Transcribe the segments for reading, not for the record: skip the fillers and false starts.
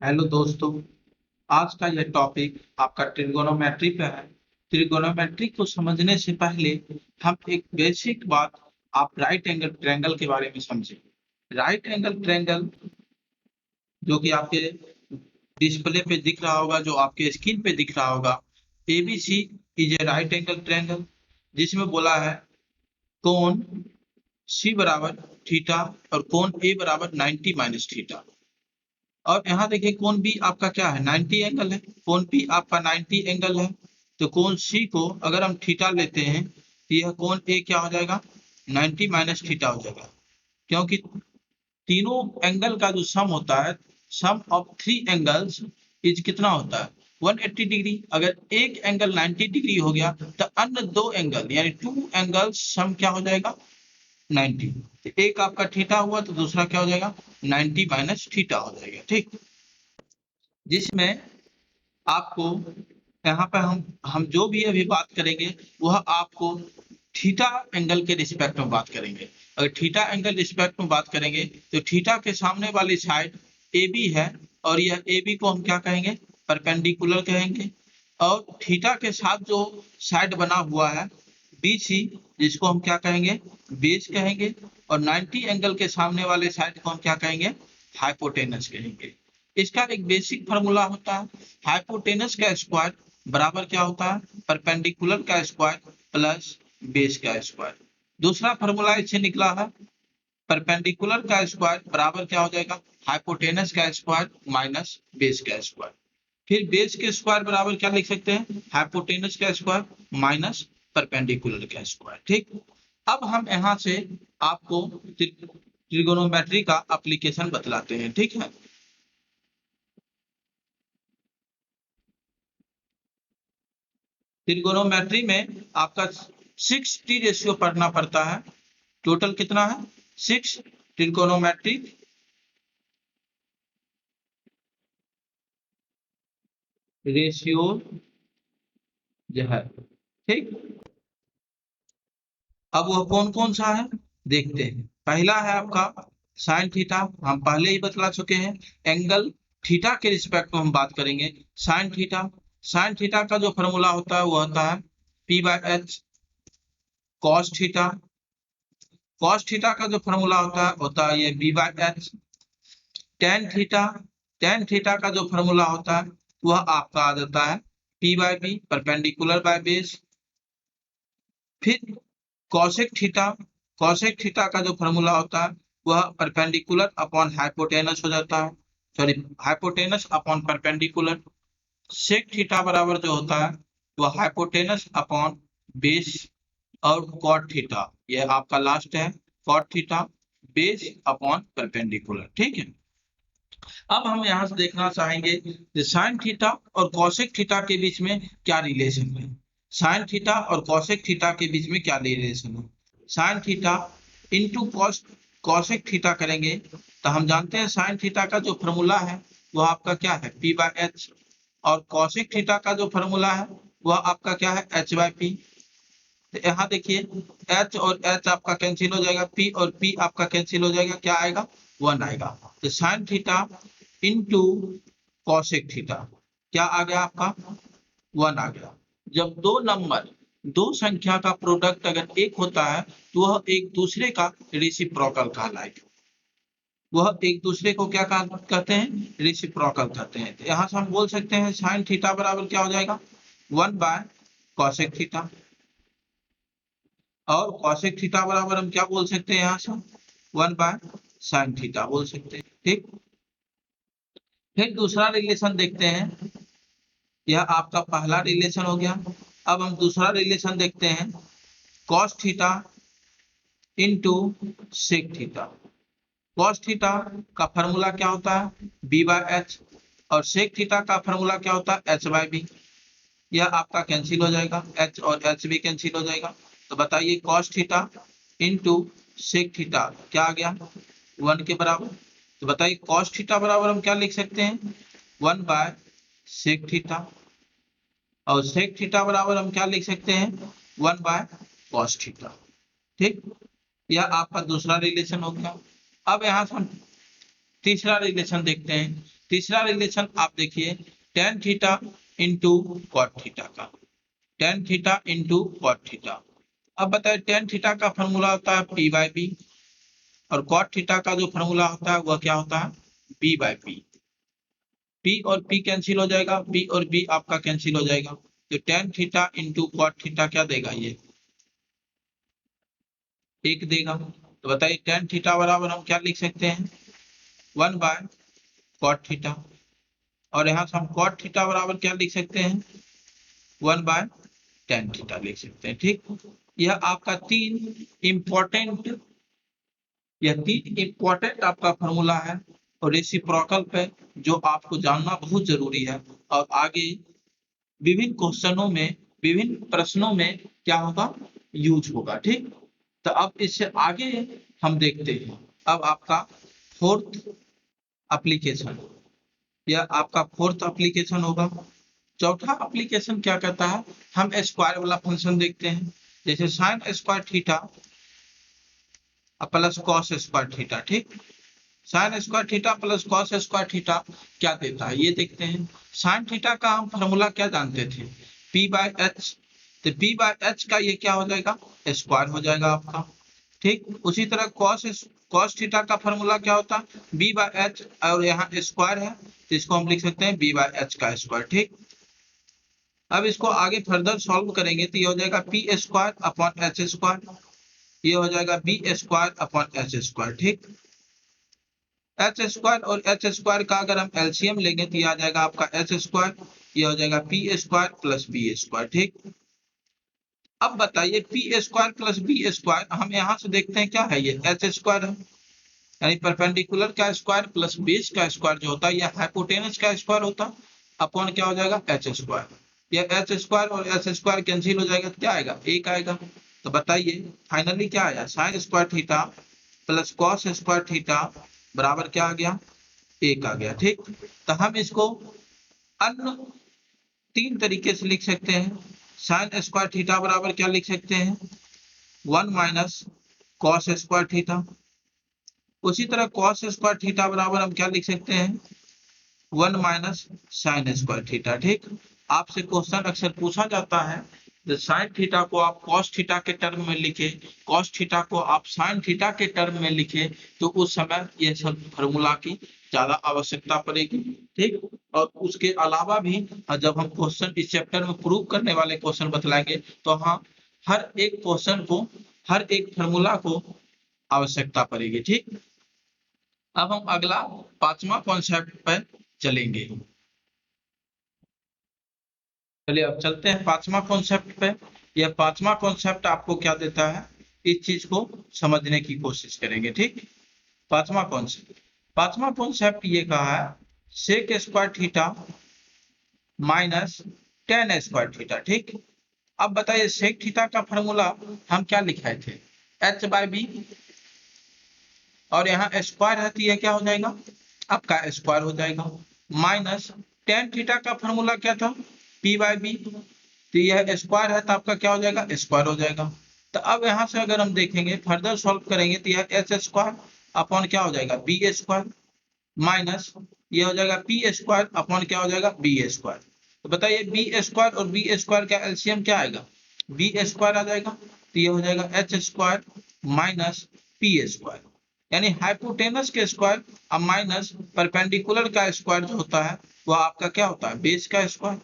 Hello दोस्तों। आज का यह टॉपिक आपका ट्रिगोनोमेट्री पे है। ट्रिगोनोमेट्री को समझने से पहले हम एक बेसिक बात आप राइट एंगल ट्रायंगल के बारे में समझें। राइट एंगल ट्रायंगल जो कि आपके डिस्प्ले पे दिख रहा होगा, जो आपके स्क्रीन पे दिख रहा होगा, ABC is a right angle triangle, जिसमें बोला है कोण सी बराबर थीटा और कोण ए बराबर 90 माइनस थीटा। और यहाँ देखिए कोण बी आपका क्या है, 90 एंगल है। कोण बी आपका 90 एंगल है, तो कोण सी को अगर हम थीटा लेते हैं तो यह कोण ए क्या हो जाएगा, 90 माइनस थीटा हो जाएगा। क्योंकि तीनों एंगल का जो सम होता है, सम ऑफ थ्री एंगल्स इज कितना होता है, 180 डिग्री। अगर एक एंगल 90 डिग्री हो गया तो अन्य दो एंगल यानी टू एंगल्स सम क्या हो जाएगा, 90। तो एक आपका थीटा हुआ तो दूसरा क्या हो जाएगा, 90 माइनस थीटा हो जाएगा। ठीक, जिसमें आपको यहाँ पे हम जो भी अभी बात करेंगे वह आपको थीटा एंगल के रिस्पेक्ट में बात करेंगे। अगर थीटा एंगल रिस्पेक्ट में बात करेंगे तो थीटा के सामने वाली साइड ए बी है, और यह ए बी को हम क्या कहेंगे, परपेंडिकुलर कहेंगे। और थीटा के साथ जो साइड बना हुआ है बी सी, जिसको हम क्या कहेंगे, बेस कहेंगे। और 90 एंगल के सामने वाले साइड को हम क्या कहेंगे, हाइपोटेनस कहेंगे। इसका एक बेसिक फार्मूला होता है, हाइपोटेनस का स्क्वायर बराबर क्या होता है, परपेंडिकुलर का स्क्वायर प्लस बेस का स्क्वायर। दूसरा फार्मूला इससे निकला है, परपेंडिकुलर का स्क्वायर बराबर क्या हो जाएगा, हाइपोटेनस का स्क्वायर माइनस बेस का स्क्वायर। फिर बेस के स्क्वायर बराबर क्या लिख सकते हैं, हाइपोटेनस का स्क्वायर माइनस परपेंडिकुलर का स्क्वायर। ठीक, अब हम यहाँ से आपको ट्रिगोनोमेट्री का एप्लीकेशन बतलाते हैं। ठीक है, ट्रिगोनोमेट्री में आपका 6T रेशियो पढ़ना पड़ता है। टोटल कितना है, 6 ट्रिगोनोमेट्रिक रेशियो जो है। ठीक, अब वह कौन कौन सा है देखते हैं। पहला है आपका साइन थीटा, हम पहले ही बतला चुके हैं। एंगल थीटा के रिस्पेक्ट में हम बात करेंगे। साइन थीटा, साइन थीटा का जो फॉर्मूला होता है वो होता है P by H. Cos theta, cos theta का जो फॉर्मूला होता है ये B by H. Tan theta, tan theta का जो फॉर्मूला होता है वह आपका आ जाता है P by B, perpendicular by base. फिर कॉसेक थीटा, कॉसेक थीटा का जो फॉर्मूला होता है वह परपेंडिकुलर अपॉन हाइपोटेनस हो जाता है, sorry hypotenuse upon perpendicular. Sec theta बराबर जो होता है वह हाइपोटेनस अपॉन बेस। और कॉट थीटा, यह आपका लास्ट है, cot theta base upon perpendicular. ठीक है, अब हम यहाँ से देखना चाहेंगे कि साइन थीटा और कॉसेक थीटा के बीच में क्या रिलेशन है। साइन थीटा और कॉसेक थीटा के बीच में क्या रिलेशन है, sine theta into cos cosec theta करेंगे तो हम जानते हैं साइन थीटा का जो फॉर्मूला है वह आपका क्या है, पी बाय एच। और कॉसेक थीटा का जो फॉर्मूला है वह आपका क्या है, एच बाय पी। तो यहाँ देखिए एच और एच आपका कैंसिल हो जाएगा, पी और पी आपका कैंसिल हो जाएगा, क्या आएगा, 1 आएगा। तो sign theta into cosec theta क्या आ गया आपका, 1 आ गया। जब दो नंबर, दो संख्या का प्रोडक्ट अगर एक होता है तो वह एक दूसरे का रेसिप्रोकल कहलाएगा। वह एक दूसरे को क्या कहते हैं, रेसिप्रोकल कहते हैं। तो यहाँ से हम बोल सकते हैं साइन थीटा बराबर क्या हो जाएगा, 1 बाय कॉसेक थीटा। और कॉसेक थीटा बराबर हम क्या बोल सकते हैं यहाँ से, 1 बाय साइन थीटा बोल सकते हैं। ठीक, फिर दूसरा रिलेशन देखते हैं, यह आपका पहला रिलेशन हो गया। अब हम दूसरा रिलेशन देखते हैं, cos theta into sec theta. Cos theta का फॉर्मूला क्या होता है, बी बाय एच। और सेक थीटा का फॉर्मूला क्या होता है, एच बाय बी। यह आपका कैंसिल हो जाएगा, एच और एच भी कैंसिल हो जाएगा। तो बताइए cos theta into sec theta क्या आ गया, 1 के बराबर। तो बताइए कॉस थीटा बराबर हम क्या लिख सकते हैं, 1 बाय सेक थीटा। और सेक थीटा बराबर हम क्या लिख सकते हैं, 1 बाय कॉस थीटा। ठीक, यह आपका दूसरा रिलेशन हो गया। अब यहाँ से हम तीसरा रिलेशन देखते हैं, तीसरा रिलेशन आप देखिए tan theta into cot theta का, tan theta into cot theta. अब बताइए tan थीटा का फॉर्मूला होता है p बाई बी और कॉट थीटा का जो फॉर्मूला होता है वह क्या होता है b बाई पी। p और p कैंसिल हो जाएगा, p और b आपका कैंसिल हो जाएगा, तो tan theta into cot theta क्या देगा, ये एक देगा। तो बताइए tan थीटा बराबर हम क्या लिख सकते हैं 1 बाय कॉट थीटा, और यहाँ से हम कॉट थीटा बराबर क्या लिख सकते हैं 1 बाय tan थीटा लिख सकते हैं। ठीक, यह आपका तीन इंपॉर्टेंट आपका फॉर्मूला है और रेसिप्रोकल पे जो आपको जानना बहुत जरूरी है, और आगे विभिन्न क्वेश्चनों में विभिन्न प्रश्नों में क्या होगा यूज होगा। ठीक, तो अब इससे आगे हम देखते हैं अब आपका फोर्थ एप्लीकेशन, यह आपका फोर्थ एप्लीकेशन होगा। चौथा एप्लीकेशन क्या कहता है, हम स्क्वायर वाला फंक्शन देखते हैं, जैसे sine square theta plus cos square theta. ठीक, sine square theta plus cos square theta क्या देता है ये देखते हैं। साइन थीटा का हम फॉर्मूला क्या जानते थे p बाय एच, तो p बाय एच का ये क्या हो जाएगा स्क्वायर हो जाएगा आपका। ठीक, उसी तरह कॉस थीटा का फॉर्मूला क्या होता है b बाय एच, और यहाँ स्क्वायर है तो इसको हम लिख सकते हैं b बाय एच का स्क्वायर। ठीक, अब इसको आगे फर्दर सॉल्व करेंगे तो ये हो जाएगा P square upon H square, ये हो जाएगा B square upon H square. ठीक, एच स्क्वायर और एच स्क्वायर का अगर हम एलसीएम लेंगे तो ये आ जाएगा आपका एच स्क्वायर, ये हो जाएगा P square plus B square. ठीक, अब बताइए P square plus B square, हम यहाँ से देखते हैं क्या है ये एच स्क्वायर है, यानी परपेंडिकुलर का स्क्वायर प्लस बेस का स्क्वायर जो होता है यह हाइपोटेनस का स्क्वायर होता है, अपॉन क्या हो जाएगा एच स्क्वायर। यह एच स्क्वायर और एच स्क्वायर कैंसिल हो जाएगा तो क्या आएगा एक आएगा। तो बताइए फाइनली क्या आया sign square theta plus cos square theta बराबर क्या आ गया एक आ गया। ठीक, तो हम इसको अन्य तीन तरीके से लिख सकते हैं। साइन स्क्वायर थीटा बराबर क्या लिख सकते हैं 1 माइनस कॉस स्क्वायर थीटा, उसी तरह कॉस स्क्वायर थीटा बराबर हम क्या लिख सकते हैं 1 माइनस साइन स्क्वायर थीटा। ठीक, आपसे क्वेश्चन अक्सर पूछा जाता है तो साइन थीटा को आप कॉस थीटा के टर्म में लिखे, कॉस थीटा को आप साइन थीटा के टर्म में लिखे, तो उस समय ये सब फॉर्मूला की ज्यादा आवश्यकता पड़ेगी। ठीक, और उसके अलावा भी जब हम क्वेश्चन इस चैप्टर में प्रूव करने वाले क्वेश्चन बतलाएंगे तो हाँ हर एक क्वेश्चन को हर एक फॉर्मूला को आवश्यकता पड़ेगी। ठीक, अब हम अगला पांचवा कॉन्सेप्ट पर चलेंगे। चलिए अब चलते हैं पांचवा कॉन्सेप्ट पे। यह पांचवा कॉन्सेप्ट आपको क्या देता है इस चीज को समझने की कोशिश करेंगे। ठीक, पांचवा कॉन्सेप्ट ये कहा है sec square theta minus tan square theta. ठीक, अब बताइए सेक थीटा का फॉर्मूला हम क्या लिखाए थे एच बाई बी, और यहाँ स्क्वायर है तो यह क्या हो जाएगा आपका स्क्वायर हो जाएगा, माइनस टेन थीटा का फॉर्मूला क्या था पी बाई बी, तो यह स्क्वायर है तो आपका क्या हो जाएगा स्क्वायर हो जाएगा। तो अब यहाँ से अगर हम देखेंगे फर्दर सॉल्व करेंगे तो यह एच स्क्वायर अपॉन क्या हो जाएगा बी स्क्वायर, माइनस ये हो जाएगा पी स्क्वायर अपॉन क्या हो जाएगा बी स्क्वायर। तो बताइए बी स्क्वायर और बी स्क्वायर का एलसीएम क्या आएगा बी स्क्वायर आ जाएगा, तो ये हो जाएगा H square minus P square, यानी हाइपोटेनस के स्क्वायर अब माइनस परपेंडिकुलर का स्क्वायर जो होता है वह आपका क्या होता है बेस का स्क्वायर,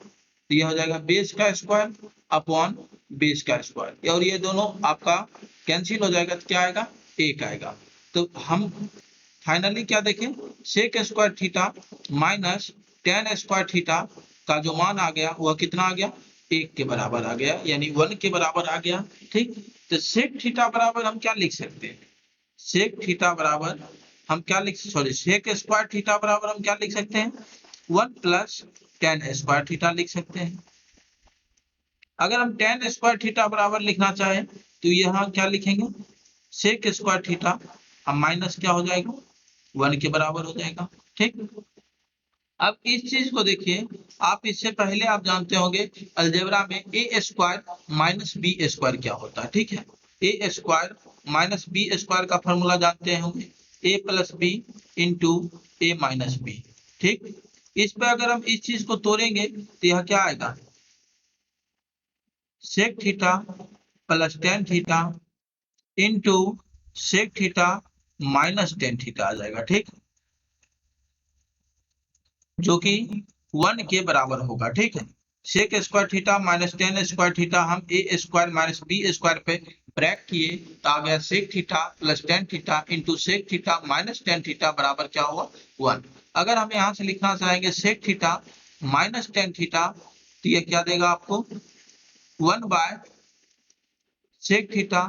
तो ये हो जाएगा बेस का स्क्वायर अपॉन बेस का स्क्वायर, और ये दोनों आपका कैंसिल हो जाएगा तो क्या आएगा एक आएगा। तो हम फाइनली क्या देखें sec square theta minus tan square theta का जो मान आ गया वह कितना आ गया एक के बराबर आ गया, यानी 1 के बराबर आ गया। ठीक, तो सेक थीटा बराबर हम क्या लिख सकते हैं सेक थीटा बराबर हम क्या लिख सेक स्क्वायर थीटा बराबर हम क्या लिख सकते हैं 1 प्लस टेन स्क्वायर थीटा लिख सकते हैं। अगर हम टेन स्क्वायर थीटा बराबर लिखना चाहें तो यहाँ क्या लिखेंगे सेक स्क्वायर थीटा हम माइनस क्या हो जाएगा 1 के बराबर हो जाएगा। ठीक, अब इस चीज को देखिए आप इससे पहले आप जानते होंगे अलजेब्रा में ए स्क्वायर माइनस बी स्क्वायर क्या होता है। ठीक है, ए स्क्वायर माइनस बी स्क्वायर का फॉर्मूला जानते होंगे ए प्लस बी इंटू ए माइनस बी, ठीक। इस पे अगर हम इस चीज को तोड़ेंगे तो यह क्या आएगा, sec theta plus tan theta into sec theta minus tan theta आ जाएगा। ठीक, जो कि 1 के बराबर होगा। ठीक है, sec square theta minus tan square theta हम A square minus B square पे ब्रैक किए तो आ गया sec theta plus tan theta into sec theta minus tan theta बराबर क्या हुआ, 1। अगर हम यहाँ से लिखना चाहेंगे sec theta minus tan theta तो ये क्या देगा आपको, 1 बाय सेक थीटा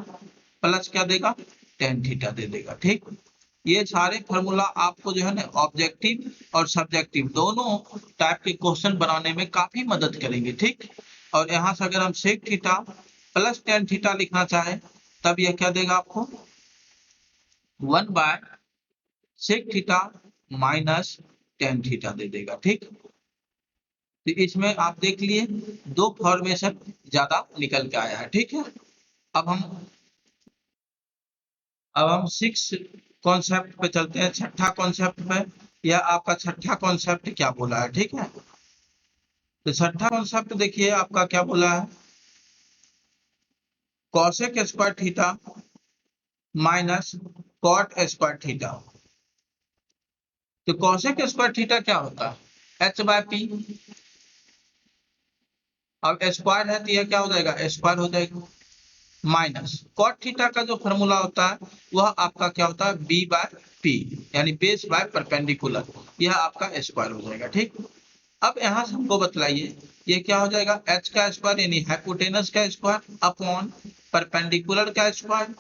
प्लस क्या देगा, टेन थीटा दे देगा। ठीक, ये सारे फार्मूला आपको जो है ना ऑब्जेक्टिव और सब्जेक्टिव दोनों टाइप के क्वेश्चन बनाने में काफी मदद करेंगे। ठीक, और यहाँ से अगर हम sec theta plus tan theta लिखना चाहें तब यह क्या देगा आपको, 1 by sec theta minus tan theta दे देगा। ठीक, तो इसमें आप देख लिए दो फॉर्मेशन ज्यादा निकल के आया है। ठीक है, अब हम 6 कॉन्सेप्ट पे चलते हैं, छठा कॉन्सेप्ट पे। यह आपका छठा कॉन्सेप्ट क्या बोला है। ठीक है, तो छठा कॉन्सेप्ट देखिए आपका क्या बोला है, cosec square theta minus cot square theta. तो कॉसेक स्क्वायर थीटा क्या होता है, एच बाय पी। अब स्क्वायर है तो यह क्या हो जाएगा, स्क्वायर हो जाएगा, माइनस कॉट थीटा का जो फॉर्मूला होता है वह आपका क्या होता है, बी बाय पी, यानी बेस बाय परपेंडिकुलर, यह आपका स्क्वायर हो जाएगा। ठीक, अब यहाँ से हमको बतलाइए ये क्या हो जाएगा, एच का स्क्वायर यानी हाइपोटेनस का स्क्वायर अपॉन परपेंडिकुलर का स्क्वायर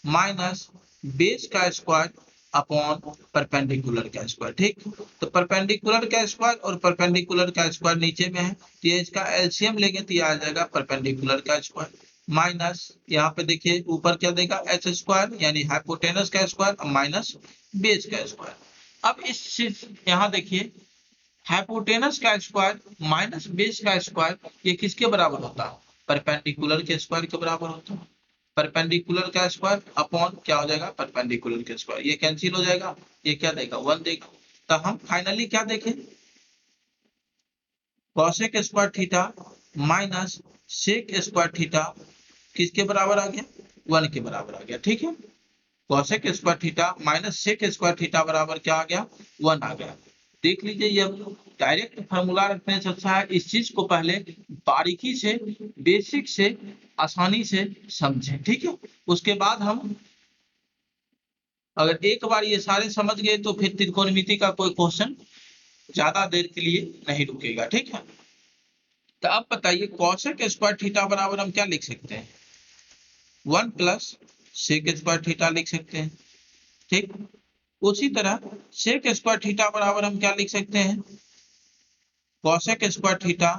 माइनस बेस का स्क्वायर अपॉन परपेंडिकुलर का स्क्वायर। ठीक, तो परपेंडिकुलर का स्क्वायर और परपेंडिकुलर का स्क्वायर नीचे में है तो ये इसका एलसीएम लेंगे तो ये आ जाएगा परपेंडिकुलर का स्क्वायर माइनस यहाँ पे देखिए ऊपर क्या देगा, एच स्क्वायर यानी हाइपोटेनस का स्क्वायर माइनस बेस का स्क्वायर। अब इस चीज यहाँ देखिए हाइपोटेनस का स्क्वायर माइनस बेस का स्क्वायर ये किसके बराबर होता है, परपेंडिकुलर के स्क्वायर के बराबर होता है। परपेंडिकुलर का स्क्वायर अपॉन क्या हो जाएगा, परपेंडिकुलर के स्क्वायर, ये कैंसिल हो जाएगा, ये क्या देगा, 1 देगा। तो हम फाइनली क्या देखें, cosec square theta minus sec square theta किसके बराबर आ गया, 1 के बराबर आ गया। ठीक है, cosec square theta minus sec square theta बराबर क्या आ गया, 1 आ गया। देख लीजिए ये डायरेक्ट फार्मूला रखने से अच्छा है इस चीज को पहले बारीकी से बेसिक से आसानी से समझें। ठीक है, उसके बाद हम अगर एक बार ये सारे समझ गए तो फिर त्रिकोणमिति का कोई क्वेश्चन ज्यादा देर के लिए नहीं रुकेगा। ठीक है, तो अब बताइए कॉसेक स्क्वायर थीटा बराबर हम क्या लिख सकते हैं, 1 प्लस सेक स्क्वायर थीटा लिख सकते हैं। ठीक, उसी तरह सेक स्क्वायर थीटा बराबर हम क्या लिख सकते हैं, कॉसेक स्क्वायर थीटा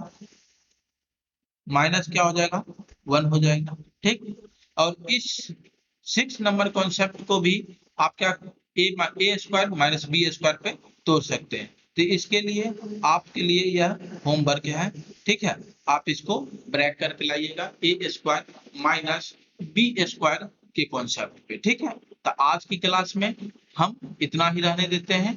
माइनस क्या हो जाएगा, 1 हो जाएगा। ठीक, और इस 6 नंबर कॉन्सेप्ट को भी आप क्या ए स्क्वायर माइनस बी स्क्वायर पे तोड़ सकते हैं। तो इसके लिए आपके लिए यह होमवर्क है। ठीक है, आप इसको ब्रैक करके लाइएगा ए स्क्वायर माइनस बी स्क्वायर के कॉन्सेप्ट पे। ठीक है, तो आज की क्लास में हम इतना ही रहने देते हैं।